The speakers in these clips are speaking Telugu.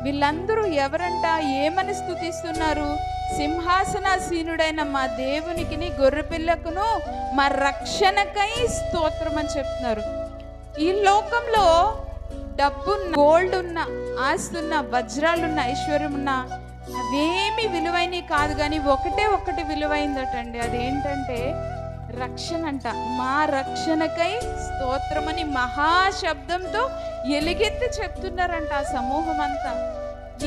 వీళ్ళందరూ ఎవరంట? ఏమని స్తుతిస్తున్నారు? సింహాసనాసీనుడైన మా దేవునికిని గొర్రెపిల్లకును మా రక్షణకై స్తోత్రం అని చెప్తున్నారు. ఈ లోకంలో డబ్బున్న, గోల్డ్ ఉన్న, ఆస్తున్న, వజ్రాలున్న, ఐశ్వర్యం ఉన్న అవేమి విలువైనవి కాదు, కానీ ఒకటి విలువైందటండి. అదేంటంటే రక్షణ అంట. మా రక్షణకై స్తోత్రమని మహాశబ్దంతో ఎలుగెత్తి చెప్తున్నారంట ఆ సమూహం అంతా.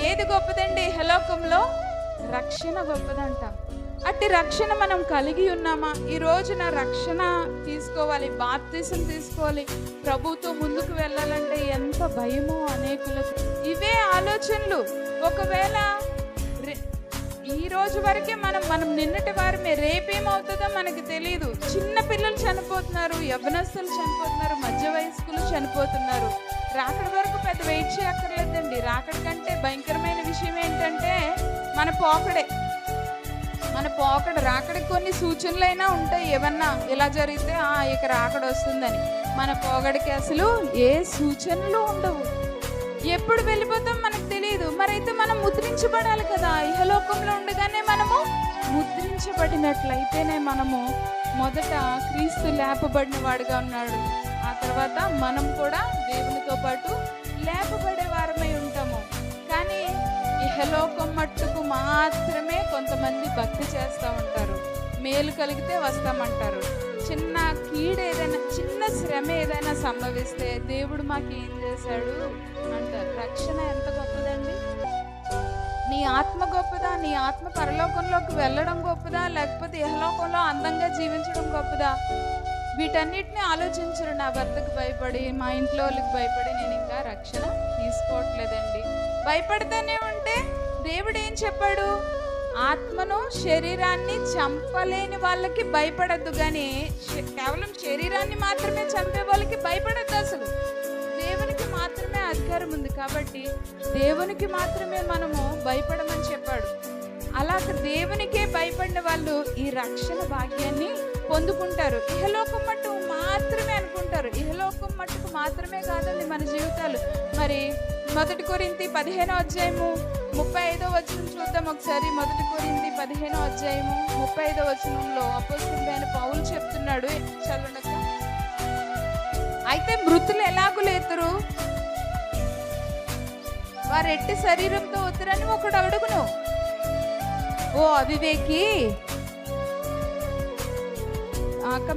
ఏది గొప్పదండి ఇహలోకంలో? రక్షణ గొప్పదంట. అట్టి రక్షణ మనం కలిగి ఉన్నామా? ఈ రోజున రక్షణ తీసుకోవాలి, బాప్తిసం తీసుకోవాలి, ప్రభుతో ముందుకు వెళ్ళాలంటే ఎంత భయమో అనేకులకు. ఇవే ఆలోచనలు. ఒకవేళ ఈ రోజు వరకే మనం నిన్నటి వారమే, రేపేమవుతుందో మనకి తెలియదు. చిన్న పిల్లలు చనిపోతున్నారు, యవ్వనస్తులు చనిపోతున్నారు, మధ్య వయస్కులు చనిపోతున్నారు. రాకడి వరకు పెద్ద వెయిట్ చేయక్కర్లేదండి. రాకడి కంటే భయంకరమైన విషయం ఏంటంటే మన పోకడే. రాకడికి కొన్ని సూచనలైనా ఉంటాయి. ఏమన్నా ఇలా జరిగితే ఇక రాకడ వస్తుందని. మన పోగడికి అసలు ఏ సూచనలు ఉండవు. ఎప్పుడు వెళ్ళిపోతాం మనకు తెలియదు. మరైతే మనం ముద్రించబడాలి కదా. ఇహలోకంలో ఉండగానే మనము ముద్రించబడినట్లయితేనే మనము మొదట క్రీస్తు లేపబడిన వాడుగా ఉన్నాడు. ఆ తర్వాత మనం కూడా దేవునితో పాటు లేపబడే వారమై ఉంటాము. కానీ ఇహలోకం మట్టుకు మాత్రమే కొంతమంది భక్తి చేస్తూ ఉంటారు. మేలు కలిగితే వస్తామంటారు. చిన్న కీడు ఏదైనా, చిన్న శ్రమ ఏదైనా సంభవిస్తే దేవుడు మాకు ఏం చేశాడు అంటారు. రక్షణ ఎంత గొప్పదండి! నీ ఆత్మ గొప్పదా? నీ ఆత్మ పరలోకంలోకి వెళ్ళడం గొప్పదా, లేకపోతే ఇహలోకంలో అందంగా జీవించడం గొప్పదా? వీటన్నిటిని ఆలోచించరు. నా భర్తకు భయపడి, మా ఇంట్లో వాళ్ళకి భయపడి నేను ఇంకా రక్షణ తీసుకోవట్లేదండి. భయపడితేనే ఉంటే దేవుడు ఏం చెప్పాడు? ఆత్మను, శరీరాన్ని చంపలేని వాళ్ళకి భయపడద్దు, కానీ కేవలం శరీరాన్ని మాత్రమే చంపే వాళ్ళకి భయపడద్దు. అసలు దేవునికి మాత్రమే అధికారం ఉంది కాబట్టి దేవునికి మాత్రమే మనము భయపడమని చెప్పాడు. అలా దేవునికే భయపడిన వాళ్ళు ఈ రక్షణ భాగ్యాన్ని పొందుకుంటారు. ఇహలోకం మట్టుకు మాత్రమే అనుకుంటారు. ఇహలోకం మట్టుకు మాత్రమే కాదండి మన జీవితాలు. మరి 1 కొరింథీ 15వ అధ్యాయము 35వ వచనం చూద్దాం ఒకసారి. 1 కొరింథీ 15వ అధ్యాయము 35వ వచనంలో అపోస్తలుడైన పౌలు చెప్తున్నాడు. చదవండి. అయితే మృతులు ఎలాగూ లేతురు, వారు ఎట్టి శరీరంతో ఉత్తరని ఒకడు అడుగును. ఓ అవివేకి,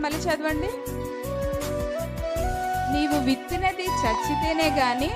మళ్ళీ చదవండి. నీవు విత్తినది చచ్చితేనే గాని